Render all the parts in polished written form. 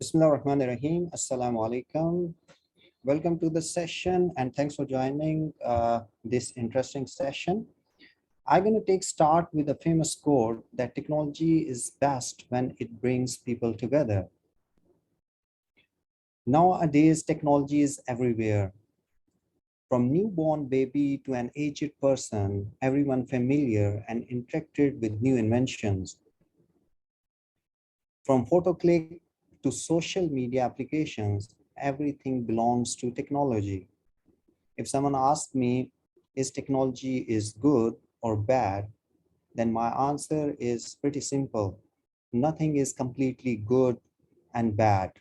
Bismillahirrahmanirrahim. Assalamu alaikum. Welcome to the session and thanks for joining this interesting session. I'm going to take start with a famous quote that technology is best when it brings people together. Nowadays, technology is everywhere. From newborn baby to an aged person, everyone familiar and interacted with new inventions. From photo click to social media applications, everything belongs to technology. If someone asks me, is technology is good or bad, then my answer is pretty simple. Nothing is completely good and bad.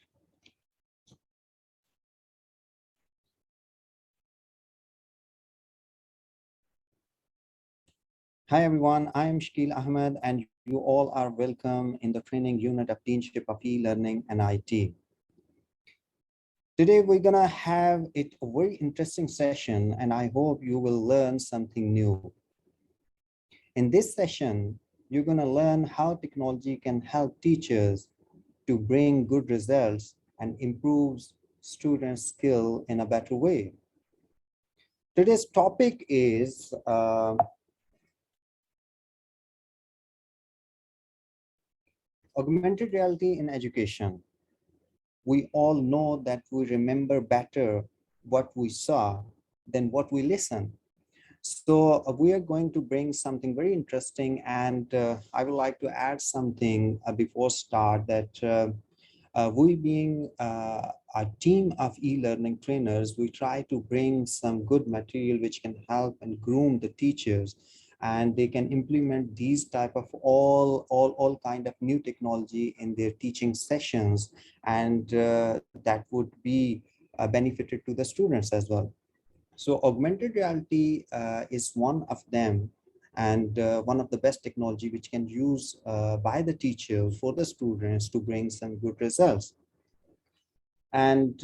Hi everyone, I am Shakil Ahmed and you all are welcome in the training unit of Teenship of E-Learning and IT. Today we're gonna have it a very interesting session and I hope you will learn something new. In this session, you're gonna learn how technology can help teachers to bring good results and improves students' skill in a better way. Today's topic is augmented reality in education. We all know that we remember better what we saw than what we listened. So we are going to bring something very interesting and I would like to add something before start that we being a team of e-learning trainers, we try to bring some good material which can help and groom the teachers and they can implement these type of all kind of new technology in their teaching sessions and that would be benefited to the students as well. So augmented reality is one of them and one of the best technology which can use by the teachers for the students to bring some good results. And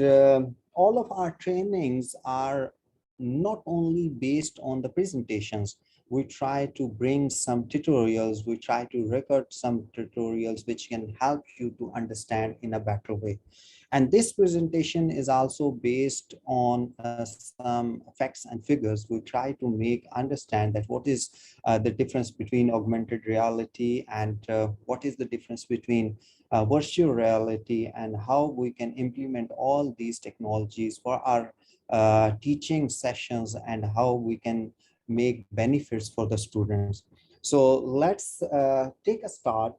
all of our trainings are not only based on the presentations, we try to bring some tutorials, we try to record some tutorials which can help you to understand in a better way. And this presentation is also based on some facts and figures. We try to make understand that what is the difference between augmented reality and what is the difference between virtual reality and how we can implement all these technologies for our teaching sessions and how we can make benefits for the students. So let's take a start.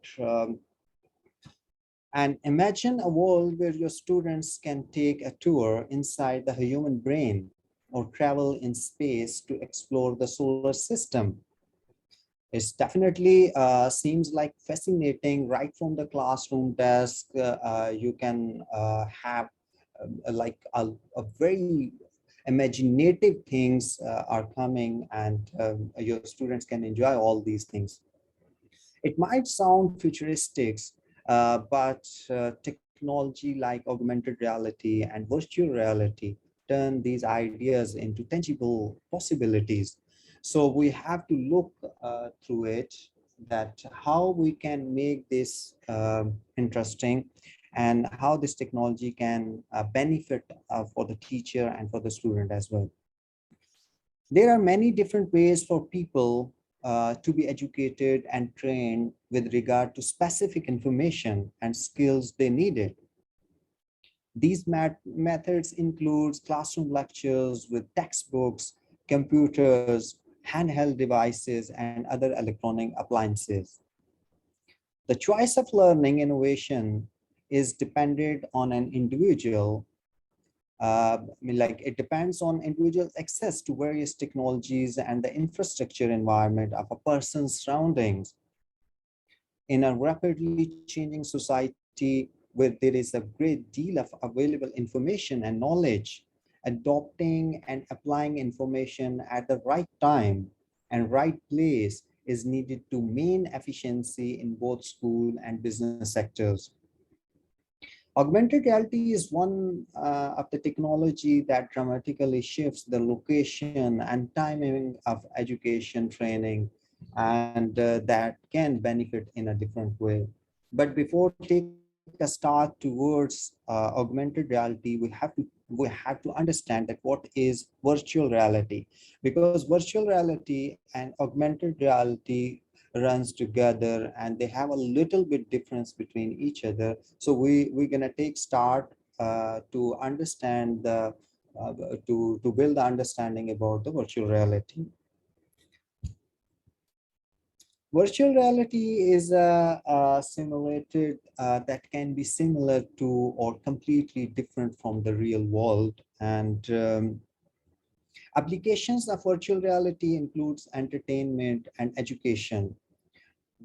And imagine a world where your students can take a tour inside the human brain or travel in space to explore the solar system. It's definitely seems like fascinating right from the classroom desk. You can have like a very imaginative things are coming and your students can enjoy all these things. It might sound futuristic, but technology like augmented reality and virtual reality turn these ideas into tangible possibilities. So we have to look through it that how we can make this interesting and how this technology can benefit for the teacher and for the student as well. There are many different ways for people to be educated and trained with regard to specific information and skills they needed. These methods include classroom lectures with textbooks, computers, handheld devices, and other electronic appliances. The choice of learning innovation is dependent on an individual. Like it depends on individual access to various technologies and the infrastructure environment of a person's surroundings. In a rapidly changing society where there is a great deal of available information and knowledge, adopting and applying information at the right time and right place is needed to maintain efficiency in both school and business sectors. Augmented reality is one of the technology that dramatically shifts the location and timing of education training and that can benefit in a different way. But before taking take a start towards augmented reality, we have to understand that what is virtual reality, because virtual reality and augmented reality runs together and they have a little bit difference between each other. So we're gonna take start to understand the to build the understanding about the virtual reality. Virtual reality is a simulated that can be similar to or completely different from the real world. And applications of virtual reality includes entertainment and education.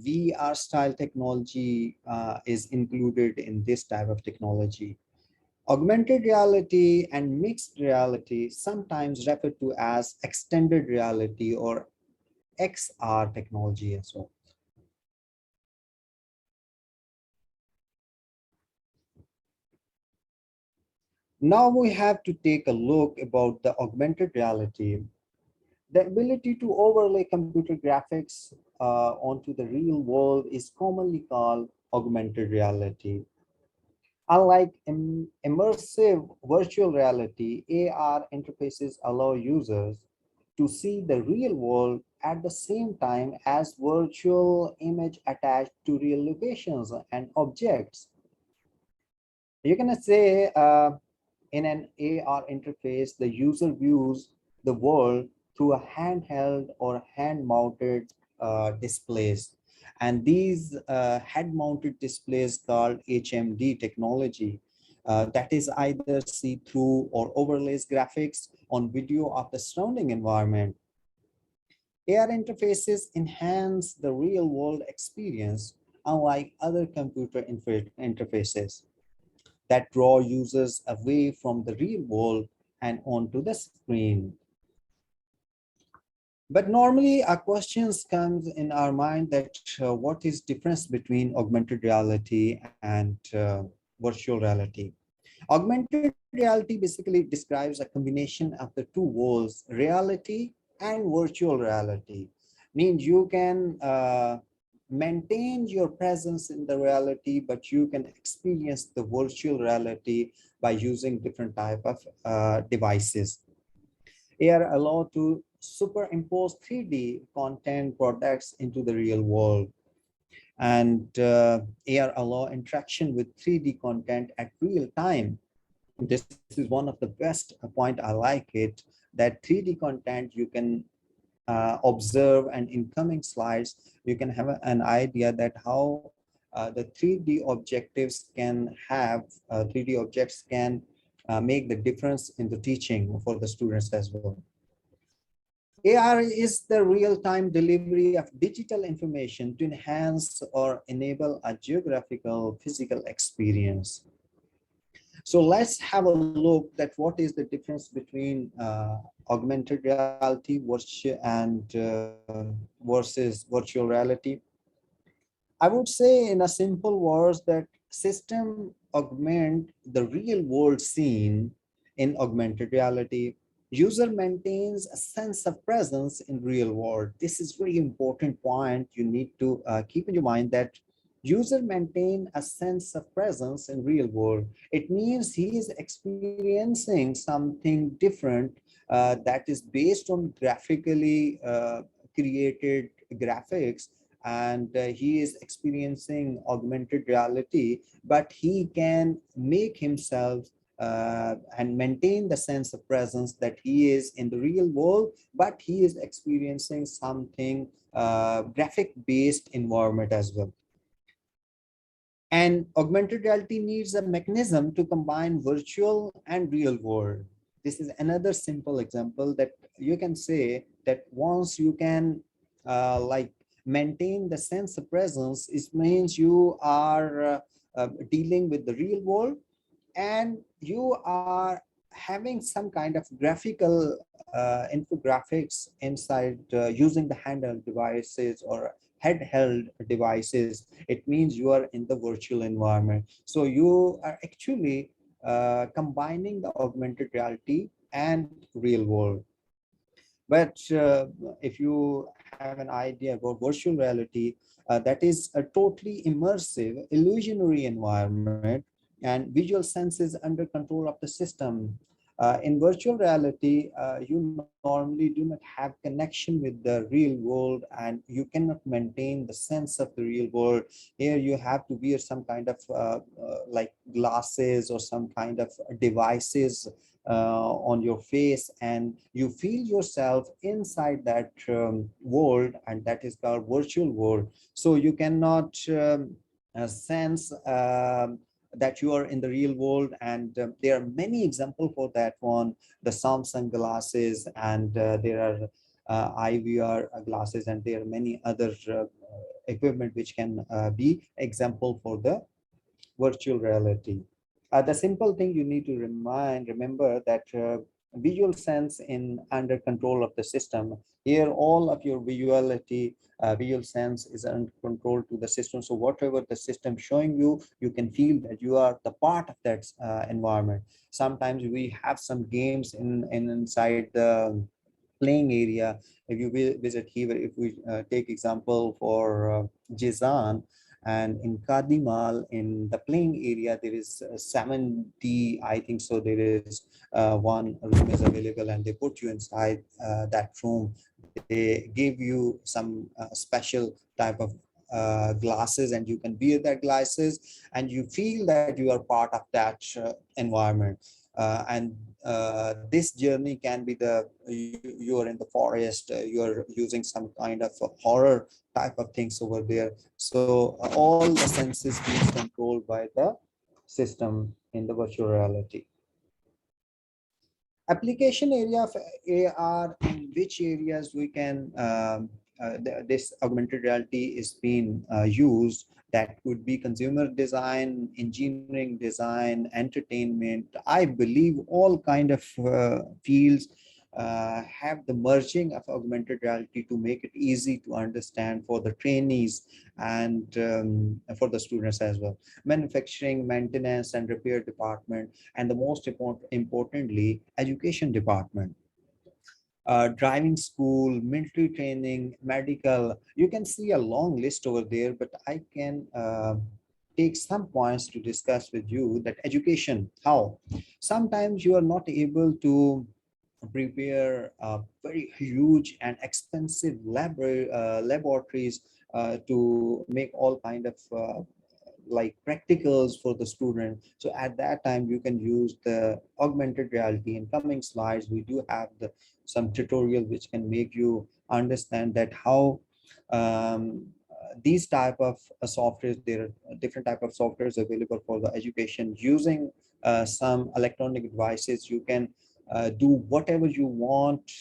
VR style technology is included in this type of technology. Augmented reality and mixed reality, sometimes referred to as extended reality or XR technology as well. Now we have to take a look about the augmented reality. The ability to overlay computer graphics onto the real world is commonly called augmented reality. Unlike immersive virtual reality, AR interfaces allow users to see the real world at the same time as virtual image attached to real locations and objects. You can say in an AR interface, the user views the world through a handheld or hand-mounted displays. And these head-mounted displays called HMD technology that is either see-through or overlays graphics on video of the surrounding environment. AR interfaces enhance the real-world experience unlike other computer interfaces that draw users away from the real world and onto the screen. But normally a questions comes in our mind that what is difference between augmented reality and virtual reality? Augmented reality basically describes a combination of the two worlds, reality and virtual reality. Means you can maintain your presence in the reality, but you can experience the virtual reality by using different type of devices. AR allow to superimpose 3D content products into the real world, and AR allow interaction with 3D content at real time. This is one of the best point I like it, that 3D content you can observe, and in coming slides you can have an idea that how the 3D objectives can have 3D objects can make the difference in the teaching for the students as well. AR is the real-time delivery of digital information to enhance or enable a geographical physical experience. So let's have a look at what is the difference between augmented reality versus virtual reality. I would say in a simple words that system augment the real world scene in augmented reality. User maintains a sense of presence in real world. This is very important point you need to keep in your mind, that user maintain a sense of presence in real world. It means he is experiencing something different that is based on graphically created graphics, and he is experiencing augmented reality, but he can make himself and maintain the sense of presence that he is in the real world, but he is experiencing something graphic based environment as well. And augmented reality needs a mechanism to combine virtual and real world. This is another simple example that you can say that once you can like maintain the sense of presence, it means you are dealing with the real world, and you are having some kind of graphical infographics inside using the handheld devices or handheld devices. It means you are in the virtual environment. So you are actually combining the augmented reality and real world. But if you have an idea about virtual reality, that is a totally immersive, illusionary environment, and visual senses under control of the system. In virtual reality, you normally do not have connection with the real world, and you cannot maintain the sense of the real world. Here, you have to wear some kind of like glasses or some kind of devices on your face, and you feel yourself inside that world, and that is called virtual world. So you cannot sense that you are in the real world, and there are many examples for that one. The Samsung glasses, and there are IVR glasses, and there are many other equipment which can be example for the virtual reality. The simple thing you need to remember that visual sense in under control of the system. Here, all of your visual sense is under control to the system. So whatever the system showing you, you can feel that you are the part of that environment. Sometimes we have some games in inside the playing area. If you visit here, if we take example for Jizan, and in Kadimal, in the playing area, there is 70, I think so. There is one room is available, and they put you inside that room. They give you some special type of glasses, and you can wear that glasses, and you feel that you are part of that environment. And this journey can be you are in the forest, you are using some kind of horror type of things over there. So all the senses being controlled by the system in the virtual reality. Application area of AR, in which areas we can this augmented reality is being used. That would be consumer design, engineering design, entertainment. I believe all kind of fields have the merging of augmented reality to make it easy to understand for the trainees, and for the students as well. Manufacturing, maintenance, and repair department, and the most importantly, education department. Driving school, military training, medical. You can see a long list over there, but I can take some points to discuss with you. That education, how sometimes you are not able to prepare very huge and expensive laboratories to make all kind of like practicals for the student. So at that time, you can use the augmented reality. In coming slides, we do have some tutorial which can make you understand that how these type of softwares, there are different type of softwares available for the education. Using some electronic devices, you can do whatever you want,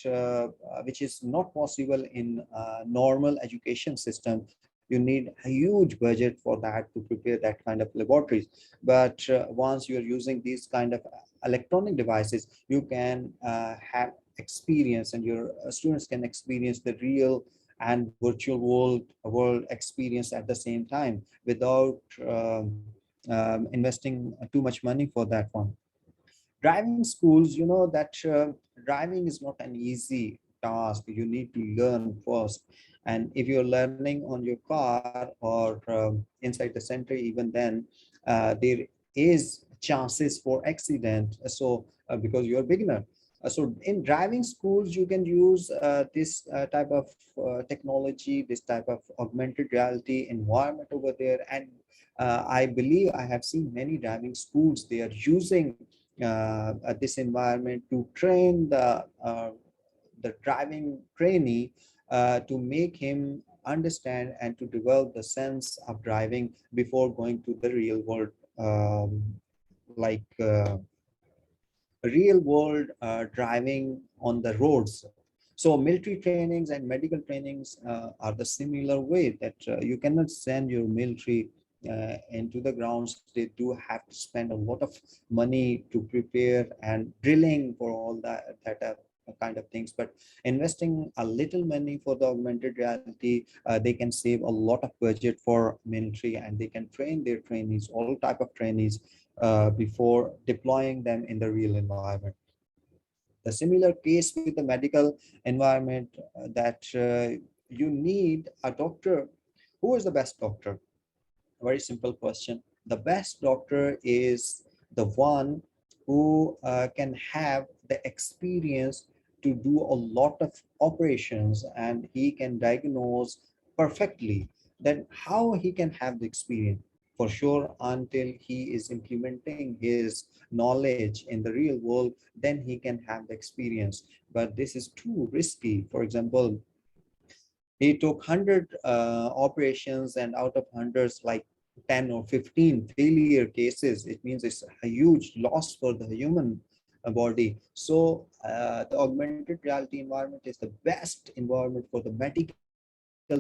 which is not possible in normal education system. You need a huge budget for that to prepare that kind of laboratories. But once you are using these kind of electronic devices, you can have experience, and your students can experience the real and virtual world experience at the same time, without investing too much money for that one. Driving schools, you know that driving is not an easy task. You need to learn first, and if you're learning on your car or inside the center, even then there is chances for accident. So because you're a beginner. So in driving schools, you can use this type of technology, this type of augmented reality environment over there. And I believe I have seen many driving schools, they are using this environment to train the driving trainee, to make him understand and to develop the sense of driving before going to the real world, um, like real world driving on the roads. So military trainings and medical trainings are the similar way, that you cannot send your military into the grounds. They do have to spend a lot of money to prepare and drilling for all that kind of things. But investing a little money for the augmented reality, they can save a lot of budget for military, and they can train their trainees, all type of trainees, before deploying them in the real environment. The similar case with the medical environment, that you need a doctor. Who is the best doctor? A very simple question. The best doctor is the one who can have the experience to do a lot of operations, and he can diagnose perfectly. Then how he can have the experience? For sure, until he is implementing his knowledge in the real world, then he can have the experience. But this is too risky. For example, he took 100 operations, and out of hundreds, like 10 or 15 failure cases. It means it's a huge loss for the human body. So the augmented reality environment is the best environment for the medical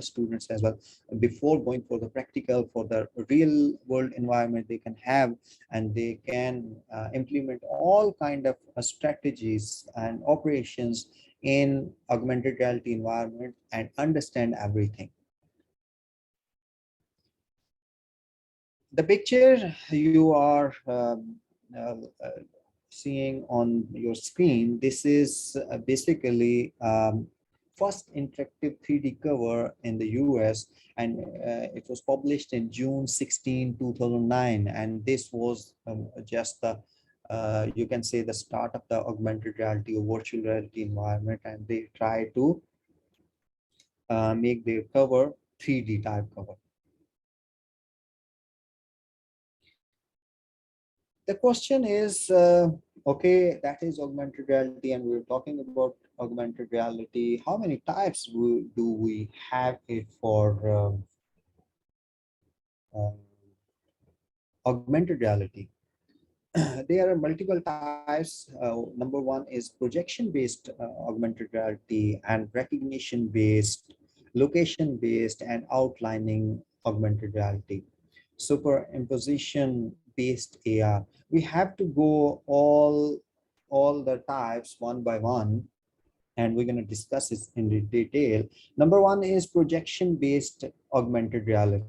students as well. Before going for the practical, for the real world environment they can have, and they can implement all kind of strategies and operations in augmented reality environment and understand everything. The picture you are uh, uh, seeing on your screen, this is basically first interactive 3D cover in the US, and it was published in June 16, 2009, and this was just the you can say the start of the augmented reality or virtual reality environment, and they try to make their cover 3D type cover. The question is, okay, that is augmented reality, and we're talking about augmented reality. How many types do we have it for um, augmented reality? There are multiple types. Number one is projection-based augmented reality, and recognition-based, location-based, and outlining augmented reality. Superimposition-based AR. We have to go all the types one by one, and we're going to discuss it in detail. Number one is projection-based augmented reality.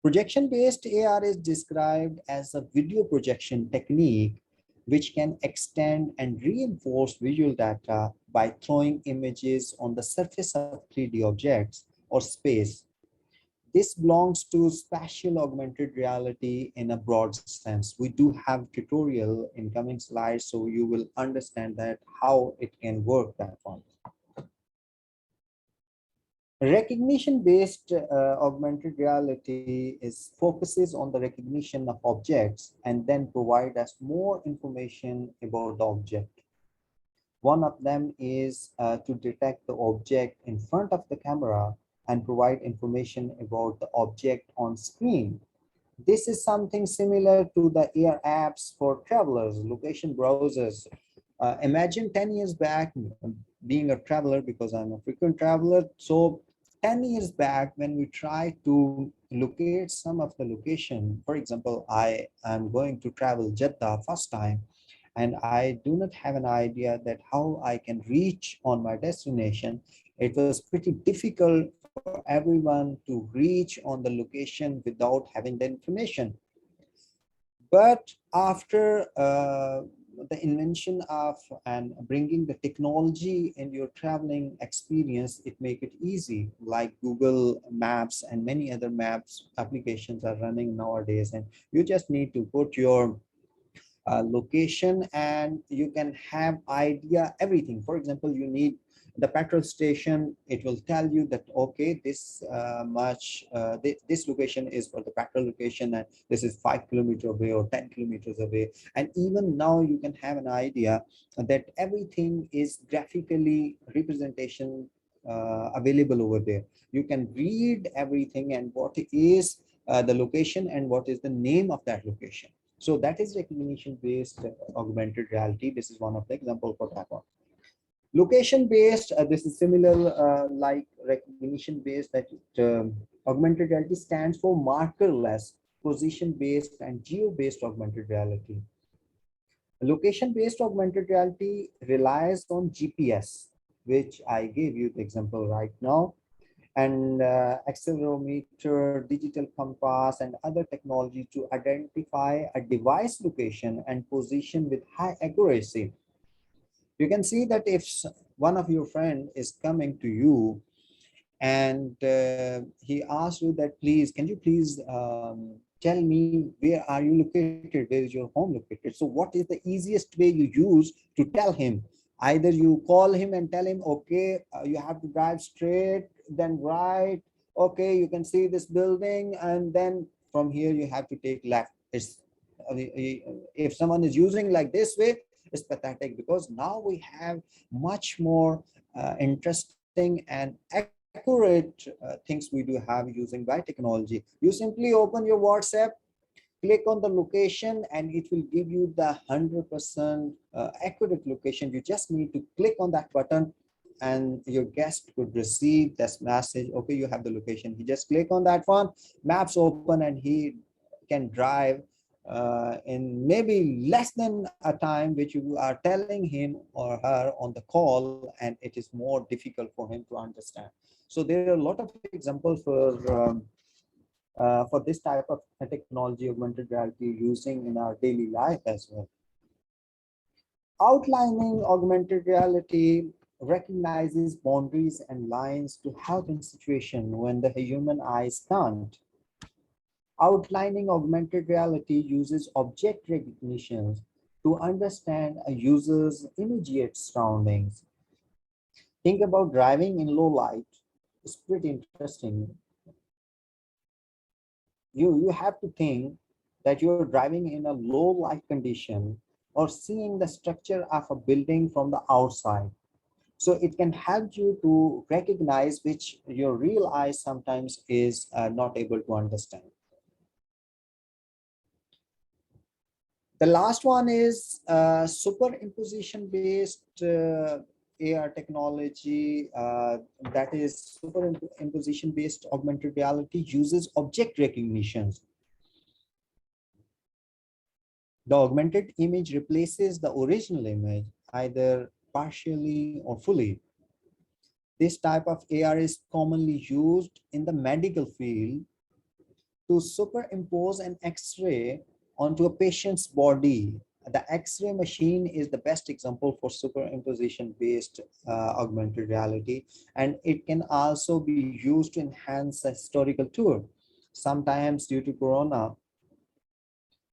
Projection-based AR is described as a video projection technique which can extend and reinforce visual data by throwing images on the surface of 3D objects or space. This belongs to spatial augmented reality in a broad sense. We do have tutorial in coming slides, so you will understand that how it can work that one. Recognition-based augmented reality is focuses on the recognition of objects and then provide us more information about the object. One of them is to detect the object in front of the camera and provide information about the object on screen. This is something similar to the AR apps for travelers, location browsers. Imagine 10 years back, being a traveler, because I'm a frequent traveler. So 10 years back, when we try to locate some of the location, for example, I am going to travel Jeddah first time, and I do not have an idea that how I can reach on my destination. It was pretty difficult for everyone to reach on the location without having the information. But after the invention of and bringing the technology in your traveling experience, it make it easy, like Google Maps and many other maps applications are running nowadays, and you just need to put your location and you can have idea everything. For example, you need the petrol station, it will tell you that okay, this this location is for the petrol location, and this is 5 kilometers away or 10 kilometers away. And even now you can have an idea that everything is graphically representation available over there. You can read everything and what is the location and what is the name of that location. So that is recognition-based augmented reality. This is one of the example for that one. Location-based, this is similar like recognition-based, that augmented reality stands for markerless, position-based, and geo-based augmented reality. Location-based augmented reality relies on GPS, which I gave you the example right now, and accelerometer, digital compass, and other technology to identify a device location and position with high accuracy. You can see that if one of your friend is coming to you and he asks you that, please, can you please tell me where are you located, where is your home located? So what is the easiest way you use to tell him? Either you call him and tell him, okay, you have to drive straight, then right, okay, you can see this building, and then from here you have to take left. It's if someone is using like this way, it's pathetic, because now we have much more interesting and accurate things we do have using by technology. You simply open your WhatsApp, click on the location, and it will give you the 100% accurate location. You just need to click on that button and your guest could receive this message, okay, you have the location. He just click on that one, maps open, and he can drive in maybe less than a time which you are telling him or her on the call, and it is more difficult for him to understand. So there are a lot of examples for this type of technology, augmented reality, using in our daily life as well. Outlining augmented reality recognizes boundaries and lines to help in situation when the human eyes can't. Outlining augmented reality uses object recognition to understand a user's immediate surroundings. Think about driving in low light. It's pretty interesting. You have to think that you're driving in a low light condition or seeing the structure of a building from the outside. So it can help you to recognize which your real eye sometimes is not able to understand. The last one is superimposition based AR technology, that is superimposition based augmented reality uses object recognition. The augmented image replaces the original image, either partially or fully. This type of AR is commonly used in the medical field to superimpose an X-ray onto a patient's body. The X-ray machine is the best example for superimposition based augmented reality, and it can also be used to enhance a historical tour. Sometimes due to Corona,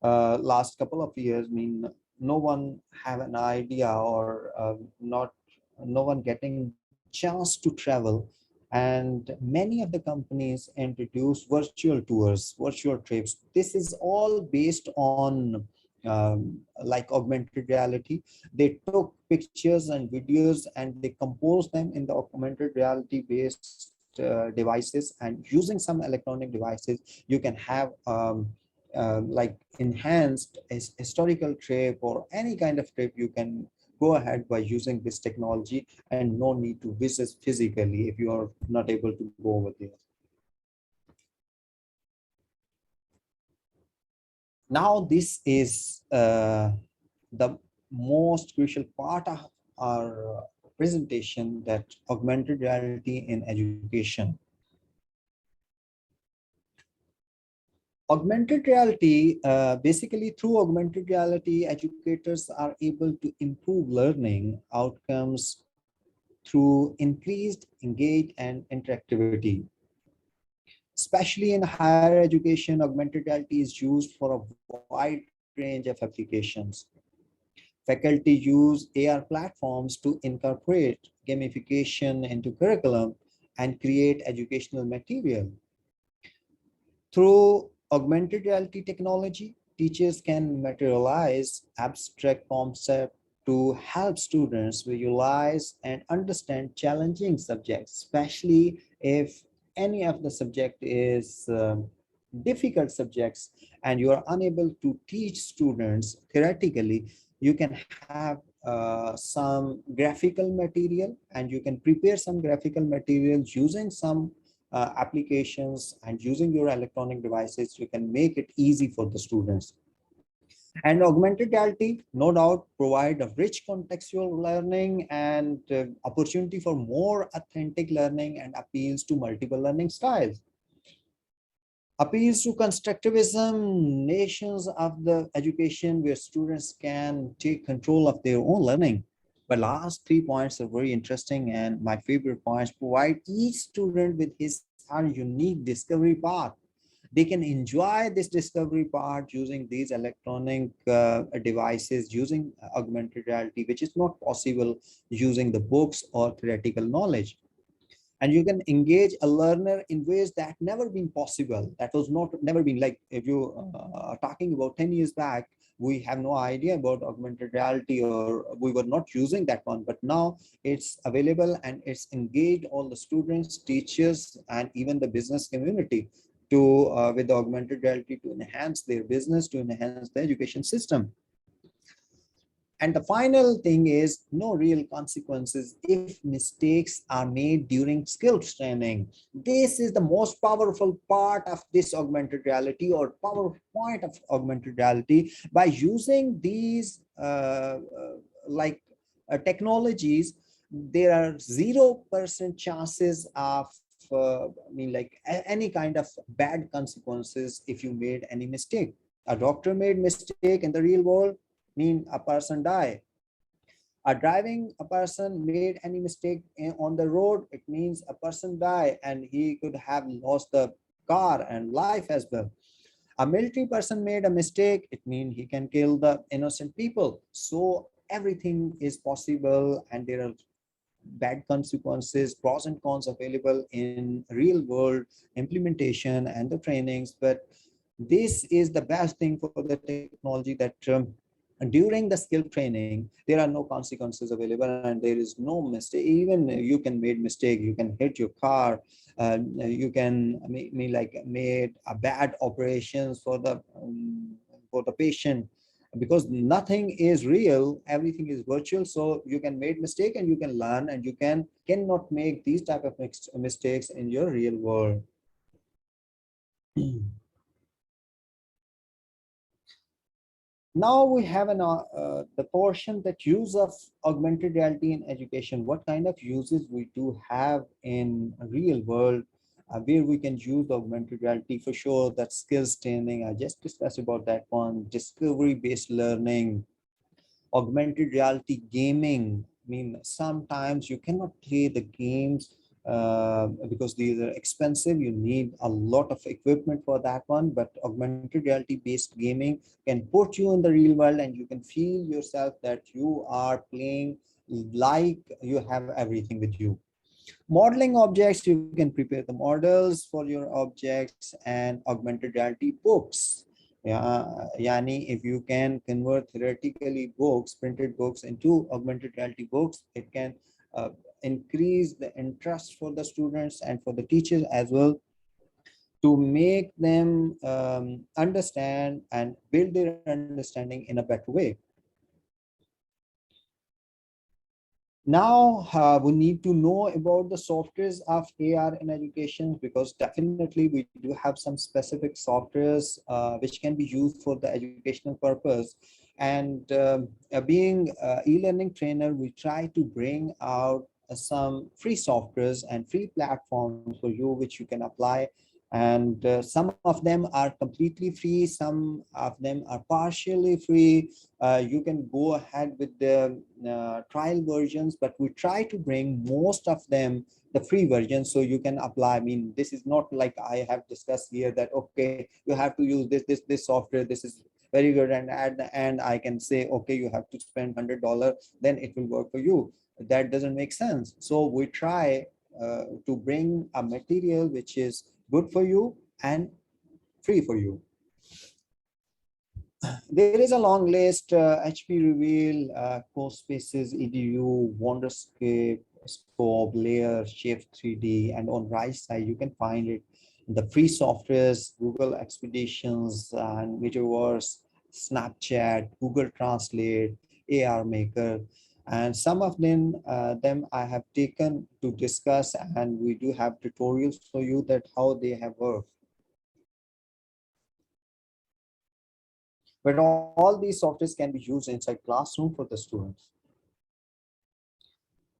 last couple of years, I mean, no one have an idea or not, no one getting chance to travel, and many of the companies introduce virtual tours, virtual trips. This is all based on like augmented reality. They took pictures and videos and they composed them in the augmented reality based devices, and using some electronic devices you can have like enhanced historical trip or any kind of trip. You can go ahead by using this technology and no need to visit physically if you are not able to go over there. Now this is the most crucial part of our presentation, that augmented reality in education. Augmented reality, basically through augmented reality, educators are able to improve learning outcomes through increased engage and interactivity. Especially in higher education, augmented reality is used for a wide range of applications. Faculty use AR platforms to incorporate gamification into curriculum and create educational material. Through augmented reality technology, teachers can materialize abstract concepts to help students visualize and understand challenging subjects, especially if any of the subject is difficult subjects and you are unable to teach students theoretically. You can have some graphical material, and you can prepare some graphical materials using some applications, and using your electronic devices you can make it easy for the students. And augmented reality, no doubt, provide a rich contextual learning and opportunity for more authentic learning, and appeals to multiple learning styles. Appeals to constructivism, nations of the education where students can take control of their own learning. But last 3 points are very interesting, and my favorite points: provide each student with his or unique discovery path. They can enjoy this discovery part using these electronic devices, using augmented reality, which is not possible using the books or theoretical knowledge. And you can engage a learner in ways that never been possible, that was not never been, like if you are talking about 10 years back, we have no idea about augmented reality, or we were not using that one, but now it's available and it's engaged all the students, teachers, and even the business community to with the augmented reality to enhance their business, to enhance the education system. And the final thing is no real consequences if mistakes are made during skills training. This is the most powerful part of this augmented reality, or power point of augmented reality. By using these technologies, there are 0% chances of any kind of bad consequences if you made any mistake. A doctor made mistake in the real world, mean a person die. A driving a person made any mistake on the road, it means a person die, and he could have lost the car and life as well. A military person made a mistake, it means he can kill the innocent people. So everything is possible, and there are bad consequences, pros and cons available in real world implementation and the trainings. But this is the best thing for the technology, that during the skill training there are no consequences available, and there is no mistake. Even you can made mistake, you can hit your car, you can made a bad operations for the patient, because nothing is real, everything is virtual. So you can make mistake and you can learn, and you cannot make these type of mistakes in your real world. Now we have the portion that use of augmented reality in education. What kind of uses we do have in real world, where we can use augmented reality for sure. That skills training, I just discussed about that one. Discovery based learning, augmented reality gaming. I mean, sometimes you cannot play the games because these are expensive. You need a lot of equipment for that one. But augmented reality based gaming can put you in the real world, and you can feel yourself that you are playing like you have everything with you. Modeling objects, you can prepare the models for your objects, and augmented reality books. Yeah, Yani, if you can convert theoretically books, printed books, into augmented reality books, it can uh, increase the interest for the students and for the teachers as well, to make them understand and build their understanding in a better way. Now we need to know about the softwares of AR in education, because definitely we do have some specific softwares which can be used for the educational purpose. And being e-learning trainer, we try to bring out some free softwares and free platforms for you which you can apply. And some of them are completely free, some of them are partially free. You can go ahead with the trial versions, but we try to bring most of them the free version, so you can apply. I mean, this is not like I have discussed here that okay, you have to use this software, this is very good, and at the end I can say okay, you have to spend $100, then it will work for you. That doesn't make sense. So we try to bring a material which is good for you and free for you. There is a long list: HP Reveal, CoSpaces, EDU, Wonderscape, Scope, Layer, Shift 3D, and on right side you can find it. The free softwares: Google Expeditions and Meteorverse, Snapchat, Google Translate, AR Maker, and some of them I have taken to discuss, and we do have tutorials for you that how they have worked. But all these softwares can be used inside classroom for the students.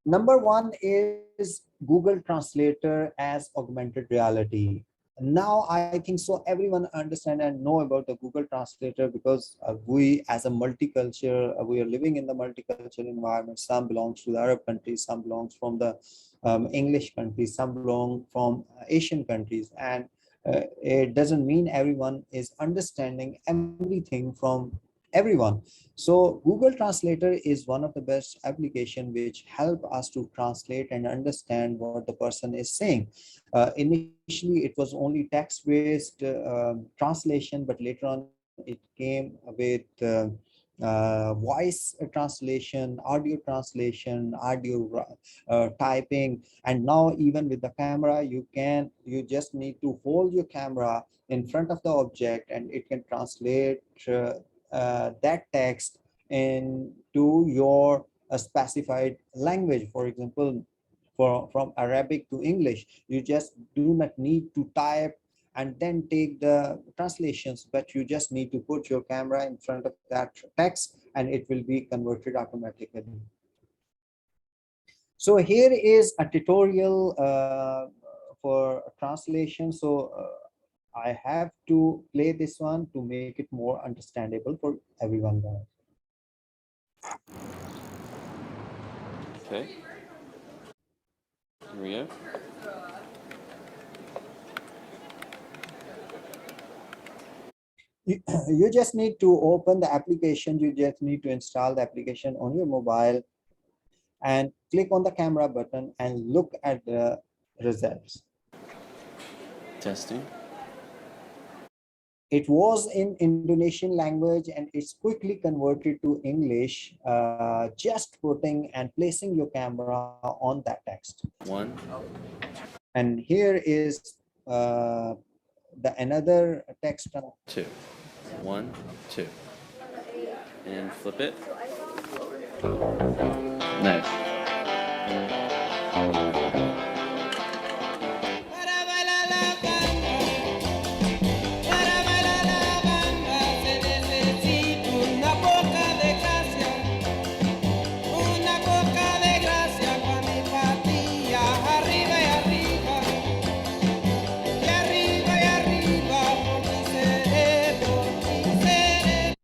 Number one is Google Translator as augmented reality. Now I think so everyone understand and know about the Google Translator, because we as a multicultural, we are living in the multicultural environment. Some belongs to the Arab countries, some belongs from the English countries, some belong from Asian countries, and it doesn't mean everyone is understanding everything from everyone. So Google Translator is one of the best application which help us to translate and understand what the person is saying. Initially, it was only text-based translation, but later on it came with voice translation, audio translation, audio typing, and now even with the camera, you just need to hold your camera in front of the object, and it can translate that text into your specified language. For example, from Arabic to English, you just do not need to type and then take the translations, but you just need to put your camera in front of that text and it will be converted automatically. So here is a tutorial for translation. So I have to play this one to make it more understandable for everyone, guys. Okay, here we go. You, you just need to open the application. You just need to install the application on your mobile and click on the camera button and look at the results. Testing. It was in Indonesian language and it's quickly converted to English, just putting and placing your camera on that text. One, And here is the another text. two. One, two. And flip it. No. Para bailar la bamba, para bailar la bamba se necesita una poca de gracia para mi patilla, arriba y arriba y arriba por mi cerebro, mi cerebro.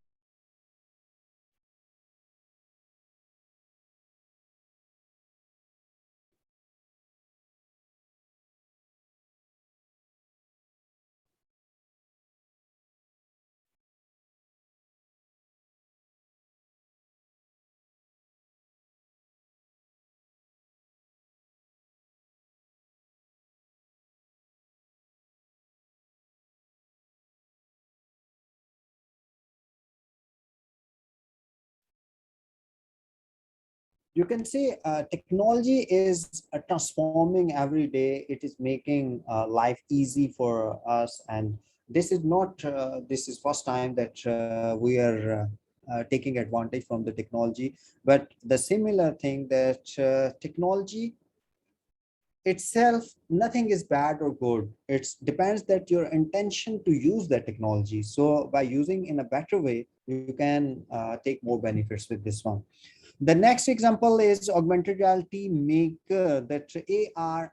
You can say technology is transforming every day. It is making life easy for us, and this is not this is first time that we are taking advantage from the technology. But the similar thing that technology itself, nothing is bad or good. It depends that your intention to use the technology. So by using in a better way, you can take more benefits with this one. The next example is augmented reality maker, that AR,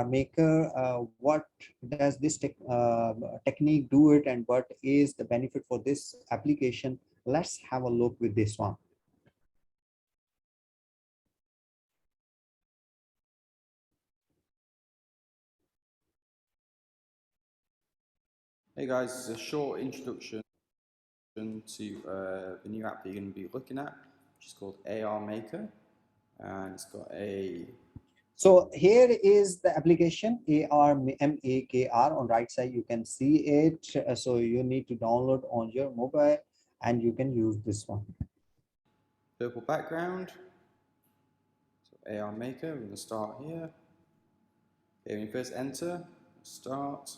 maker. What does this technique do it, and what is the benefit for this application? Let's have a look with this one. Hey guys, it's a short introduction to the new app that you're going to be looking at, which is called AR Maker, and it's got a. So here is the application AR on right side. You can see it. So you need to download on your mobile and you can use this one. Purple background. So AR Maker, we're going to start here. Okay, when you first enter, start.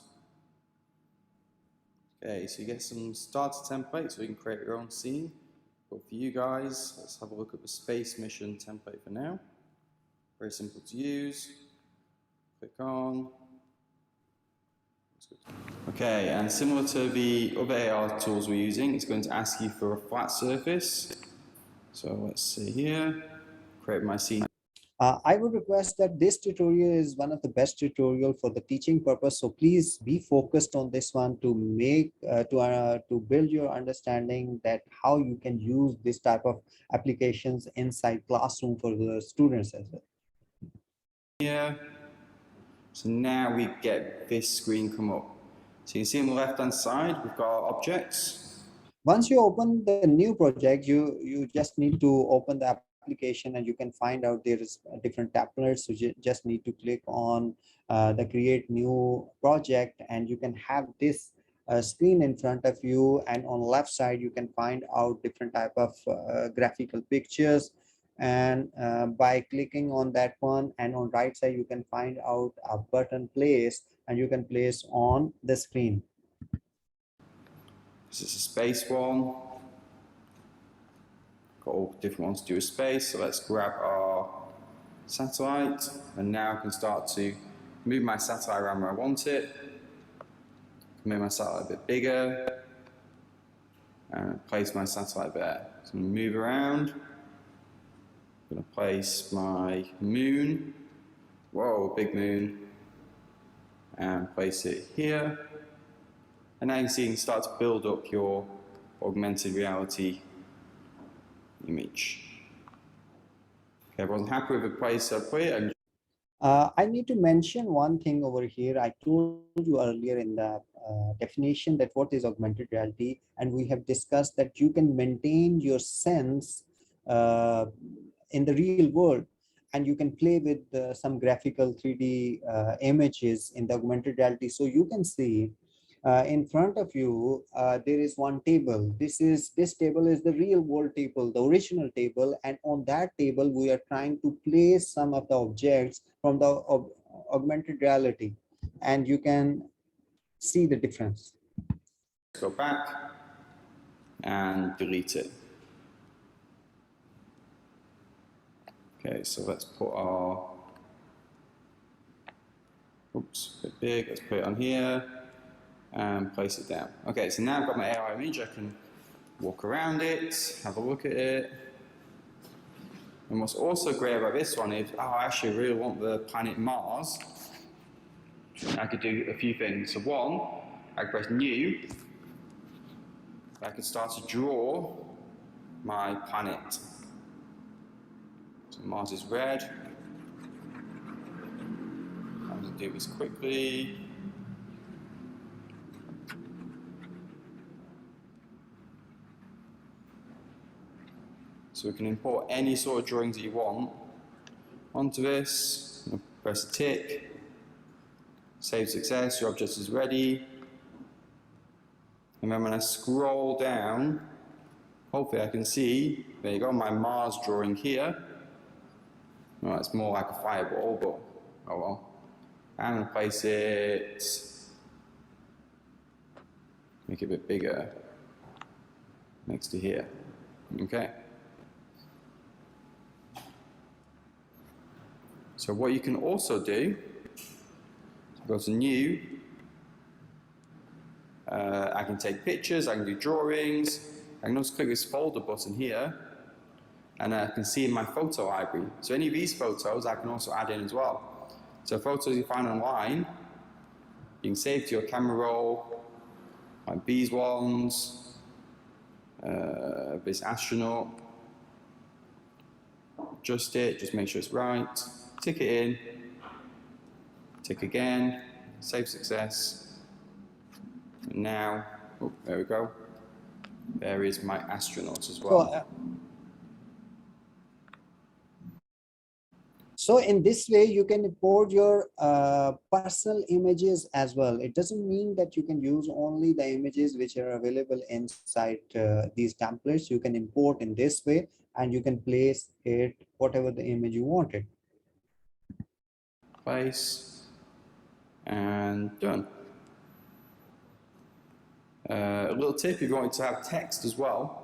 Okay, so you get some starter templates so you can create your own scene. But for you guys, let's have a look at the space mission template for now. Very simple to use. Click on. Okay, and similar to the other AR tools we're using, it's going to ask you for a flat surface. So let's see here, create my scene. I would request that this tutorial is one of the best tutorial for the teaching purpose. So please be focused on this one to make to build your understanding that how you can use this type of applications inside classroom for the students as well. Here. So now we get this screen come up. So you can see on the left hand side, we've got our objects. Once you open the new project, you just need to open the application and you can find out there is different templates. So you just need to click on the create new project and you can have this screen in front of you, and on the left side you can find out different type of graphical pictures, and by clicking on that one, and on right side you can find out a button place and you can place on the screen. This is a space one. Got all different ones to do with space. So let's grab our satellite, and now I can start to move my satellite around where I want it. Make my satellite a bit bigger, and place my satellite there. So I'm going to move around. I'm going to place my moon. Whoa, big moon. And place it here. And now you can see you can start to build up your augmented reality image. Okay, everyone's happy with the place I put it. I need to mention one thing over here. I told you earlier in the definition that what is augmented reality, and we have discussed that you can maintain your sense in the real world, and you can play with some graphical 3D images in the augmented reality. So you can see in front of you, there is one table. This table is the real world table, the original table. And on that table, we are trying to place some of the objects from the augmented reality. And you can see the difference. Go back and delete it. Okay, so let's put our, oops, a bit big, let's put it on here and place it down. Okay, so now I've got my AI image, I can walk around it, have a look at it. And what's also great about this one is, I actually really want the planet Mars. I could do a few things. So one, I could press new. I could start to draw my planet. So Mars is red. I'm going to do this quickly. So we can import any sort of drawings that you want onto this. Press a tick. Save success, your object is ready. And then when I scroll down, hopefully I can see, there you go, my Mars drawing here. Well, it's more like a fireball, but oh well. I'm going to place it, make it a bit bigger, next to here. Okay. So what you can also do, go to new, I can take pictures, I can do drawings, I can also click this folder button here, and I can see in my photo library. So any of these photos I can also add in as well. So photos you find online, you can save to your camera roll, like these ones, this astronaut, adjust it, just make sure it's right, tick it in, tick again, save success. And now, oh, there we go. There is my astronaut as well. So in this way, you can import your personal images as well. It doesn't mean that you can use only the images which are available inside these templates. You can import in this way, and you can place it whatever the image you wanted. Place and done. A little tip, if you want to have text as well,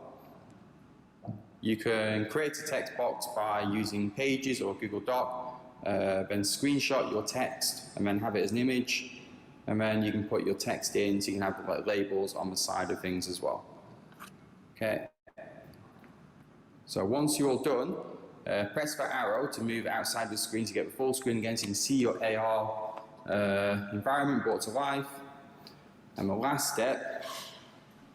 you can create a text box by using Pages or Google Doc, then screenshot your text and then have it as an image, and then you can put your text in so you can have like labels on the side of things as well. Okay. So once you're all done, Press that arrow to move outside the screen to get the full screen again so you can see your AR environment brought to life. And the last step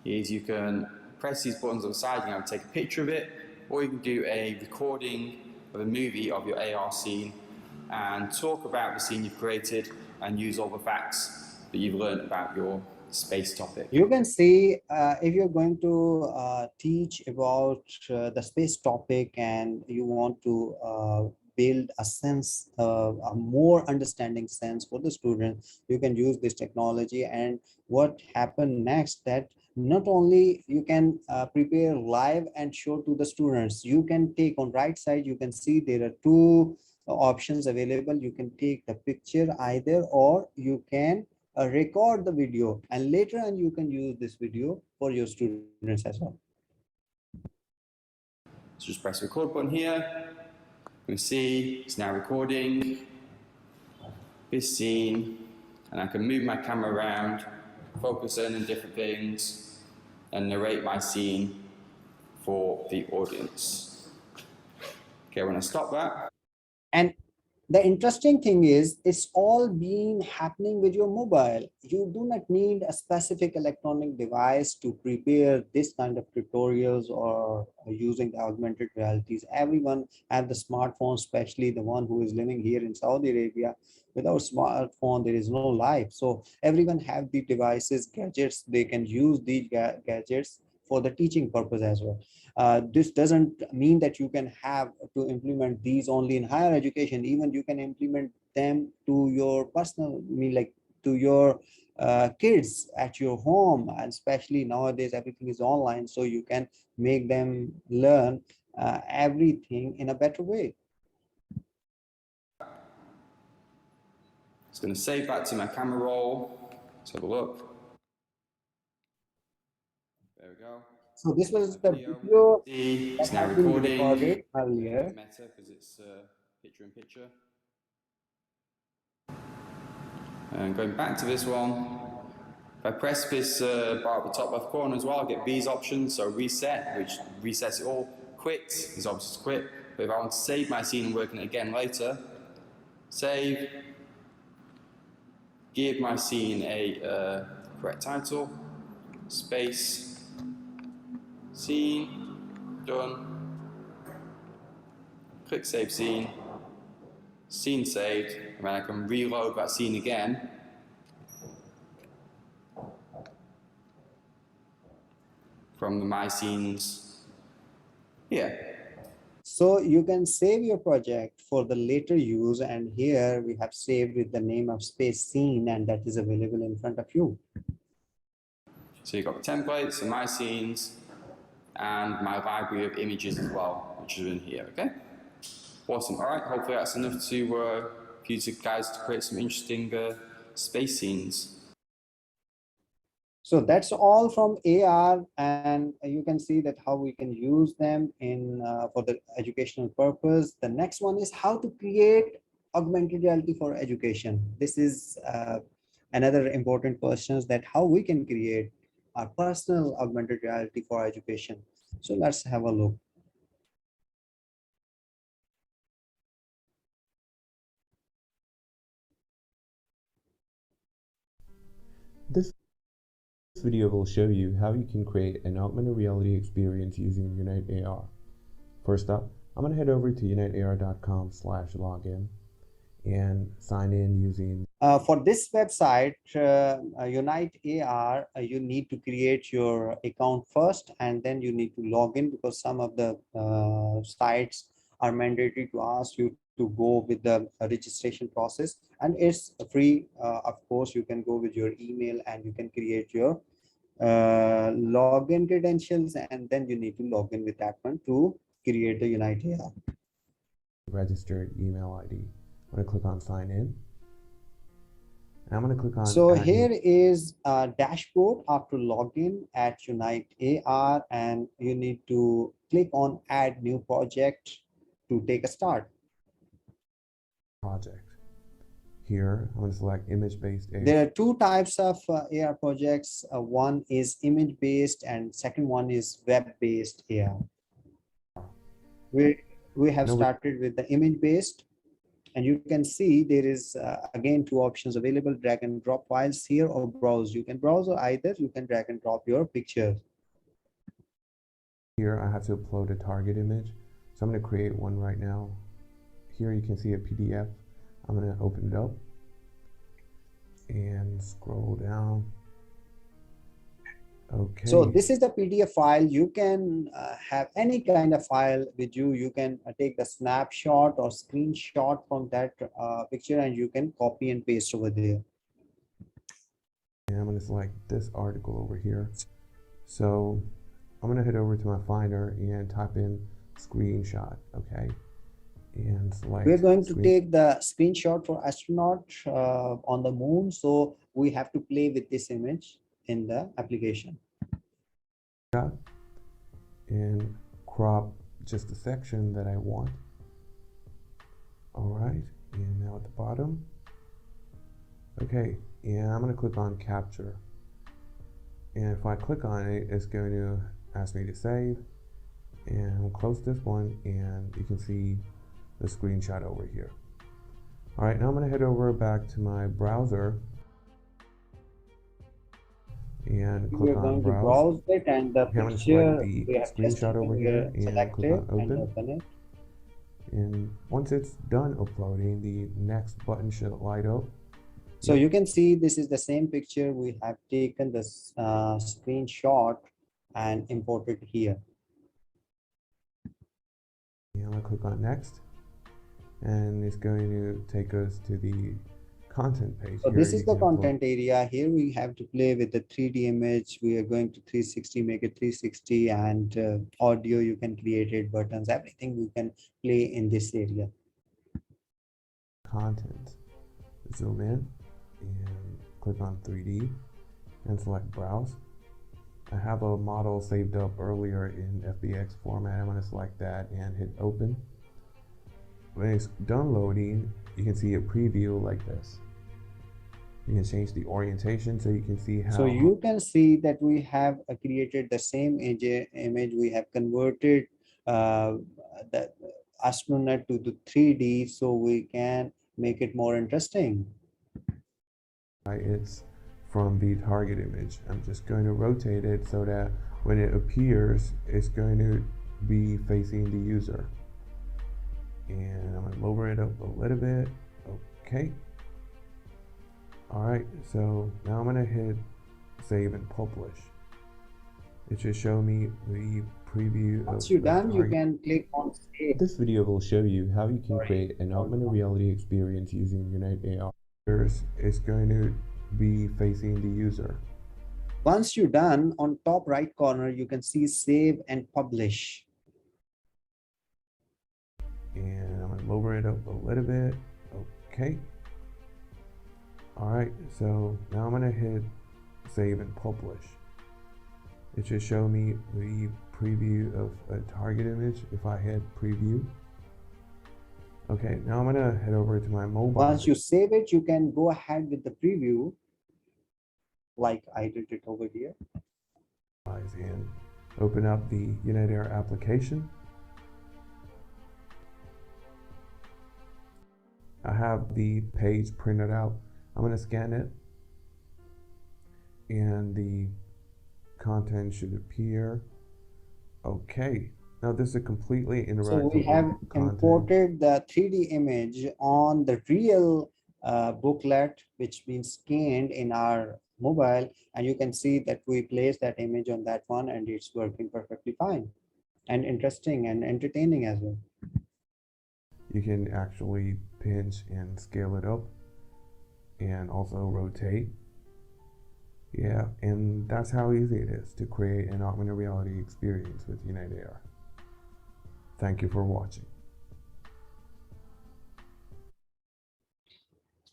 is you can press these buttons on the side, you can either take a picture of it, or you can do a recording of a movie of your AR scene and talk about the scene you've created and use all the facts that you've learned about your space topic. You can see if you're going to teach about the space topic and you want to build a sense, a more understanding sense for the student, you can use this technology. And what happened next, that not only you can prepare live and show to the students, you can take on right side, you can see there are two options available. You can take the picture either, or you can record the video, and later on you can use this video for your students as well. So just press the record button here. You can see it's now recording this scene, and I can move my camera around, focus in on different things, and narrate my scene for the audience. Okay, when I stop that. And the interesting thing is, it's all being happening with your mobile. You do not need a specific electronic device to prepare this kind of tutorials or using the augmented realities. Everyone have the smartphone, especially the one who is living here in Saudi Arabia. Without smartphone, there is no life. So everyone have the devices, gadgets. They can use these gadgets for the teaching purpose as well. This doesn't mean that you can have to implement these only in higher education. Even you can implement them to your personal, I mean, like to your kids at your home. And especially nowadays, everything is online, so you can make them learn everything in a better way. It's going to save that to my camera roll. Let's have a look. There we go. So this was the video See, that it's now has been recording. recorded earlier. Meta, because it's picture in picture. And going back to this one, if I press this bar at the top left corner as well, I get these options. So reset, which resets it all. Quit is obviously quit. But if I want to save my scene and work on it again later, save, give my scene a correct title, space, scene, done. Click save scene, scene saved, and then I can reload that scene again. From the My Scenes here. So you can save your project for the later use, and here we have saved with the name of space scene, and that is available in front of you. So you've got the templates and My Scenes and my library of images as well, which is in here, okay? Awesome, all right, hopefully that's enough to for you guys to create some interesting space scenes. So that's all from AR, and you can see that how we can use them in for the educational purpose. The next one is how to create augmented reality for education. This is another important question, that how we can create our personal augmented reality for education. So let's have a look. This video will show you how you can create an augmented reality experience using Unite AR. First up, I'm going to head over to unitear.com/login and sign in using. For this website, Unite AR, you need to create your account first, and then you need to log in, because some of the sites are mandatory to ask you to go with the registration process, and it's free. Of course, you can go with your email and you can create your login credentials, and then you need to log in with that one to create the Unite AR. Registered email ID. I'm going to click on sign in. I'm going to click on. So here is a dashboard after login at Unite AR, and you need to click on add new project to take a start. Project. Here, I'm going to select image-based AR. There are two types of AR projects. One is image-based and second one is web-based AR. We have And over started with the image based, and you can see there is again two options available: drag and drop files here or browse. You can browse, or either you can drag and drop your pictures. here, I have to upload a target image. So I'm going to create one right now. Here you can see a PDF. I'm going to open it up and scroll down. Okay. So this is the PDF file. You can have any kind of file with you. You can take the snapshot or screenshot from that picture, and you can copy and paste over there. And I'm going to select this article over here. So I'm going to head over to my Finder and type in screenshot. Okay. And select. We're going to take the screenshot for astronaut on the moon. So we have to play with this image in the application. And crop just the section that I want. All right, and now at the bottom. Okay, and I'm going to click on capture. And if I click on it, it's going to ask me to save. And I'll close this one, and you can see the screenshot over here. All right, now I'm going to head over back to my browser and click on To browse. browse it, and the Okay, I'm going to picture select the we have screenshot over here and select click it on and open. open it. And once it's done uploading, the next button should light up. So you can see this is the same picture. We have taken this screenshot and imported here. And I'm going to click on next, and it's going to take us to the content page. So Here this you is the can upload content area. Here we have to play with the 3D image. We are going to 360, make it 360, and audio, you can create it, buttons, everything we can play in this area. content. Zoom in and click on 3D and select browse. I have a model saved up earlier in FBX format. I'm going to select that and hit open. When it's done loading, you can see a preview like this. You can change the orientation so you can see how. So you can see that we have created the same image. We have converted the astronaut to the 3D, so we can make it more interesting. It's from the target image. I'm just going to rotate it so that when it appears, it's going to be facing the user. And I'm going to lower it up a little bit. Okay. All right, so now I'm going to hit save and publish. It should show me the preview. Once you're done, you can click on save. This video will show you how you can create an augmented reality experience using Unite AR. It's going to be facing the user. Once you're done, on top right corner, you can see save and publish. And I'm going to lower it up a little bit. Okay. All right, so now I'm going to hit save and publish. It should show me the preview of a target image if I hit preview. Okay, now I'm going to head over to my mobile. Once you save it, you can go ahead with the preview like I did it over here. And open up the Unite AR application. I have the page printed out. I'm going to scan it, and the content should appear. Okay, now this is a completely interactive. So we have imported the 3D image on the real booklet, which means scanned in our mobile, and you can see that we place that image on that one, and it's working perfectly fine and interesting and entertaining as well. You can actually pinch and scale it up and also rotate. Yeah, and that's how easy it is to create an augmented reality experience with Unite AR. Thank you for watching.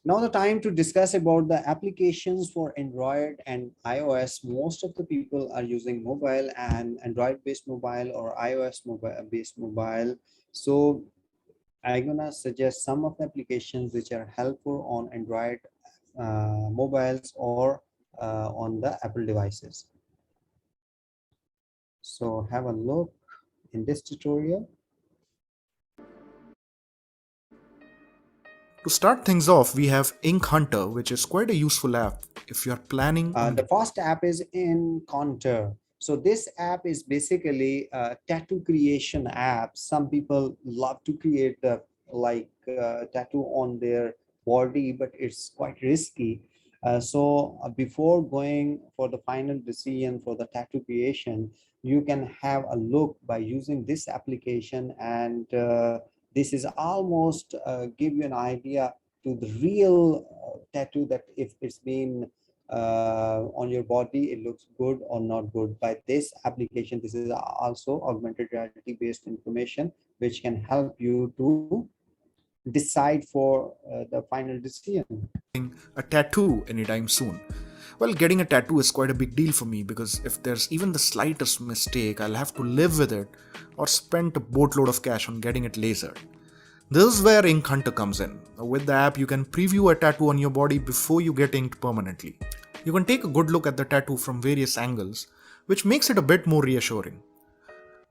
Now the time to discuss about the applications for Android and iOS. Most of the people are using mobile and Android-based mobile or iOS-based mobile. So I'm gonna suggest some of the applications which are helpful on Android mobiles or on the Apple devices. So have a look in this tutorial. To start things off, we have Ink Hunter, which is quite a useful app if you're planning on The first app is Encounter. So this app is basically a tattoo creation app. Some people love to create the tattoo on their body, but it's quite risky. So before going for the final decision for the tattoo creation, you can have a look by using this application, and this is almost give you an idea to the real tattoo, that if it's been on your body, it looks good or not good by this application. This is also augmented reality based information which can help you to decide for the final decision. a tattoo anytime soon. Well, getting a tattoo is quite a big deal for me because if there's even the slightest mistake, I'll have to live with it or spend a boatload of cash on getting it lasered. This is where Ink Hunter comes in. With the app, you can preview a tattoo on your body before you get inked permanently. You can take a good look at the tattoo from various angles, which makes it a bit more reassuring.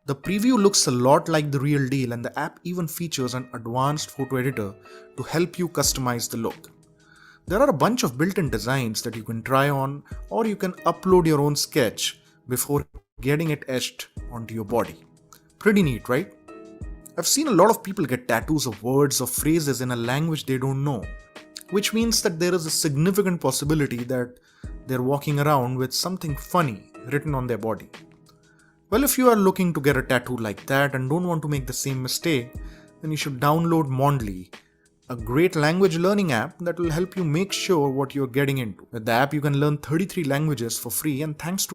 The preview looks a lot like the real deal, and the app even features an advanced photo editor to help you customize the look. There are a bunch of built in designs that you can try on, or you can upload your own sketch before getting it etched onto your body. Pretty neat, right? I've seen a lot of people get tattoos of words or phrases in a language they don't know, which means that there is a significant possibility that they're walking around with something funny written on their body. Well, if you are looking to get a tattoo like that and don't want to make the same mistake, then you should download Mondly, a great language learning app that will help you make sure what you're getting into. With the app, you can learn 33 languages for free, and thanks to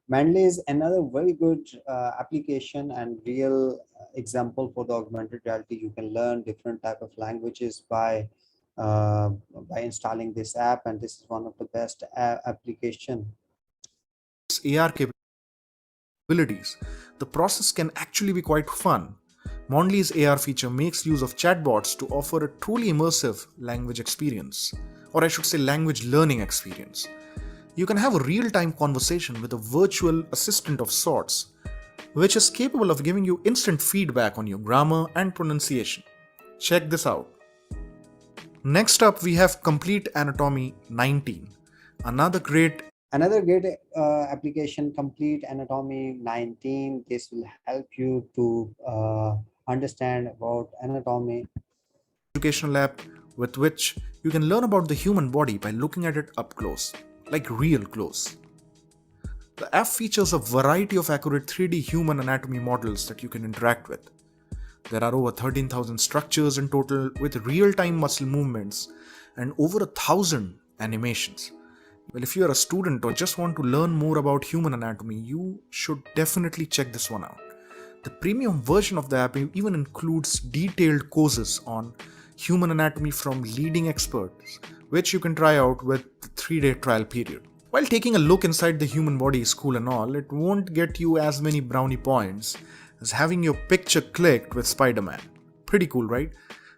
Manly is another very good application and real example for the augmented reality. You can learn different type of languages uh, by installing this app, and this is one of the best application. its AR capabilities, the process can actually be quite fun. Mondly's AR feature makes use of chatbots to offer a truly immersive language experience, or I should say, language learning experience. You can have a real time conversation with a virtual assistant of sorts, which is capable of giving you instant feedback on your grammar and pronunciation. Check this out. Next up, we have Complete Anatomy 19, another great Another great application, Complete Anatomy 19. This will help you to understand about anatomy. educational app with which you can learn about the human body by looking at it up close, like real close. The app features a variety of accurate 3D human anatomy models that you can interact with. There are over 13,000 structures in total with real time muscle movements and over 1,000 animations. Well, if you are a student or just want to learn more about human anatomy, you should definitely check this one out. The premium version of the app even includes detailed courses on human anatomy from leading experts, which you can try out with the 3-day trial period. While taking a look inside the human body is cool and all, it won't get you as many brownie points as having your picture clicked with Spider-Man. Pretty cool, right?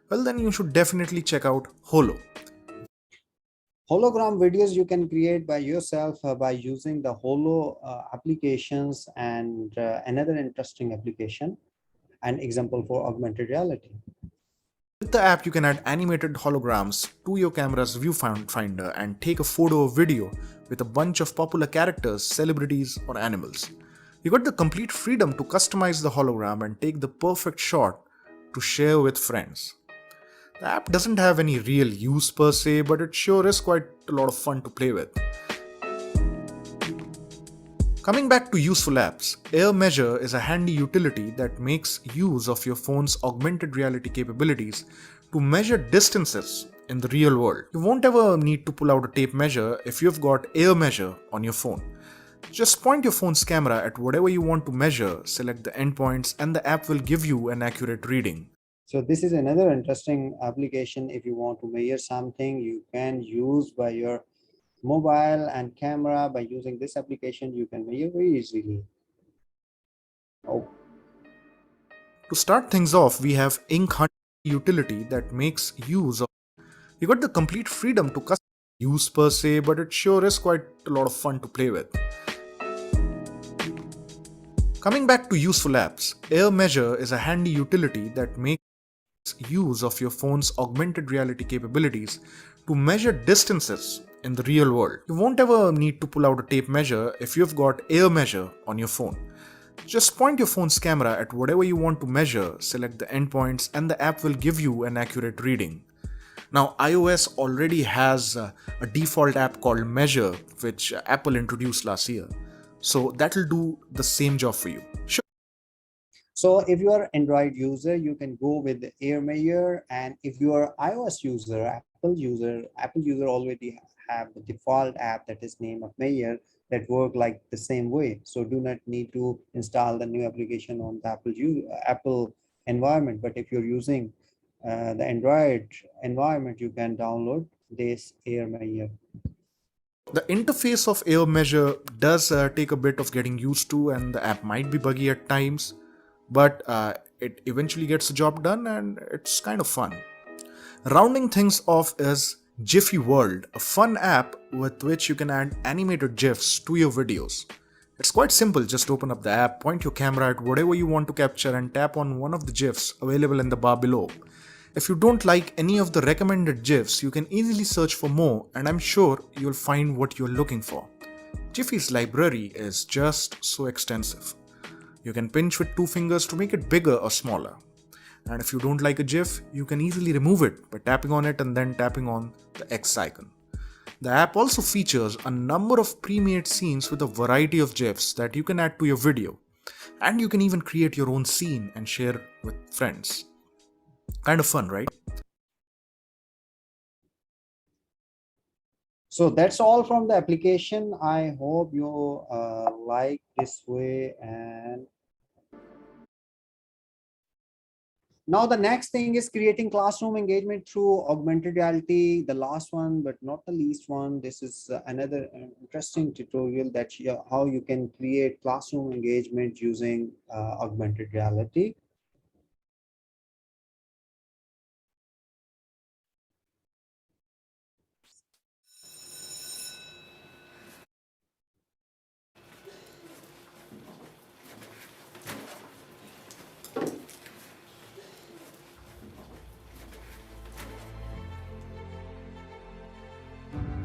Well, then you should definitely check out Holo. Hologram videos you can create by yourself by using the Holo applications, and another interesting application, an example for augmented reality. With the app, you can add animated holograms to your camera's viewfinder and take a photo or video with a bunch of popular characters, celebrities, or animals. You got the complete freedom to customize the hologram and take the perfect shot to share with friends. The app doesn't have any real use per se, but it sure is quite a lot of fun to play with. Coming back to useful apps, Air Measure is a handy utility that makes use of your phone's augmented reality capabilities to measure distances in the real world. You won't ever need to pull out a tape measure if you've got Air Measure on your phone. Just point your phone's camera at whatever you want to measure, select the endpoints, and the app will give you an accurate reading. So this is another interesting application. If you want to measure something, you can use by your mobile and camera. By using this application, you can measure very easily. Oh, To start things off, we have Ink Hunter utility that makes use of. You got the complete freedom to customize use per se, but it sure is quite a lot of fun to play with. Coming back to useful apps, Air Measure is a handy utility that makes use of your phone's augmented reality capabilities to measure distances in the real world. You won't ever need to pull out a tape measure if you've got Air Measure on your phone. Just point your phone's camera at whatever you want to measure, select the endpoints, and the app will give you an accurate reading. Now, iOS already has a default app called Measure, which Apple introduced last year. So that'll do the same job for you. Sure. So if you are Android user, you can go with the Air Measure, and if you are iOS user, Apple user already have the default app that is named of Measure that work like the same way. So do not need to install the new application on the Apple environment. But if you're using the Android environment, you can download this Air Measure. The interface of Air Measure does take a bit of getting used to, and the app might be buggy at times, but it eventually gets the job done and it's kind of fun. Rounding things off is Jiffy World, a fun app with which you can add animated GIFs to your videos. It's quite simple, just open up the app, point your camera at whatever you want to capture, and tap on one of the GIFs available in the bar below. If you don't like any of the recommended GIFs, you can easily search for more, and I'm sure you'll find what you're looking for. Jiffy's library is just so extensive. You can pinch with two fingers to make it bigger or smaller. And if you don't like a GIF, you can easily remove it by tapping on it and then tapping on the X icon. The app also features a number of pre-made scenes with a variety of GIFs that you can add to your video. And you can even create your own scene and share with friends. Kind of fun, right? So that's all from the application. I hope you like this way. And now the next thing is creating classroom engagement through augmented reality. The last one, but not the least one. This is another interesting tutorial that how you can create classroom engagement using augmented reality.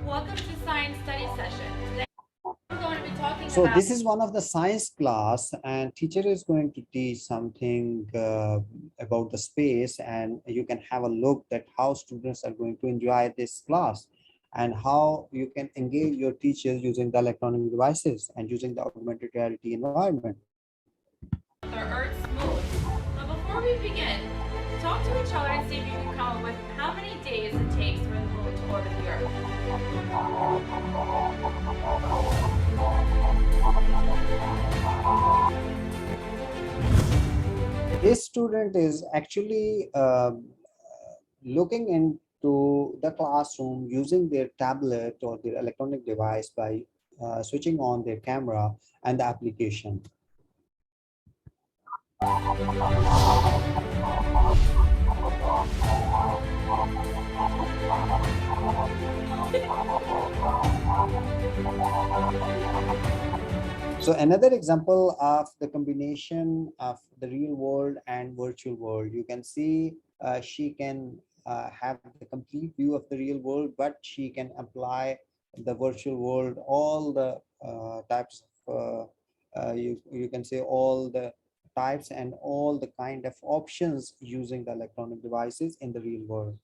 Welcome to Science Study Session. Today we're going to be talking So about... this is one of the science class, and teacher is going to teach something about the space, and you can have a look at how students are going to enjoy this class and how you can engage your teachers using the electronic devices and using the augmented reality environment. the Earth's moon. But before we begin, talk to each other and see if you can come up with how many days it takes for the moon to orbit the Earth. This student is actually looking into the classroom using their tablet or their electronic device by switching on their camera and the application. So another example of the combination of the real world and virtual world, you can see she can have the complete view of the real world, but she can apply the virtual world, all the types of, you can say all the types and all the kind of options using the electronic devices in the real world.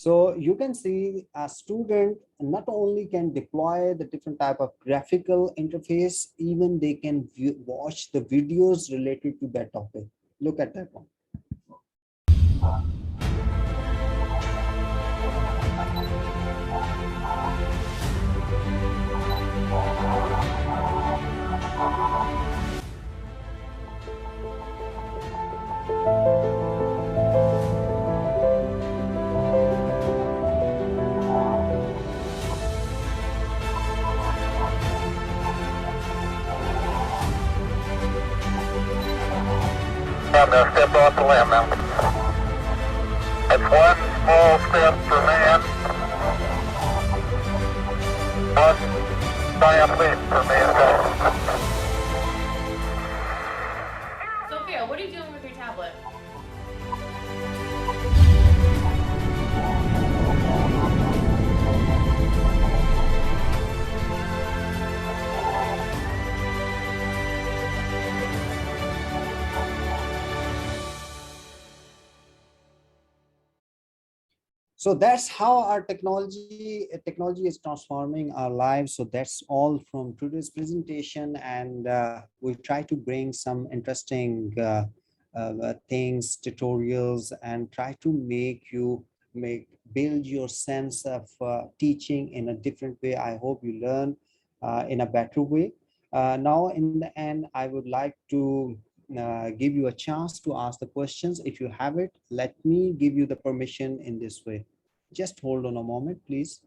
So you can see a student not only can deploy the different type of graphical interface, even they can watch the videos related to that topic. Look at that one. I'm going to step off the limb now. It's one small step for man, one giant leap for mankind. Sophia, what are you doing with your tablet? So that's how our technology is transforming our lives. So that's all from today's presentation, and we try to bring some interesting things, tutorials, and try to make build your sense of teaching in a different way. I hope you learn in a better way. Now, in the end, I would like to give you a chance to ask the questions. If you have it, let me give you the permission in this way. Just hold on a moment, please.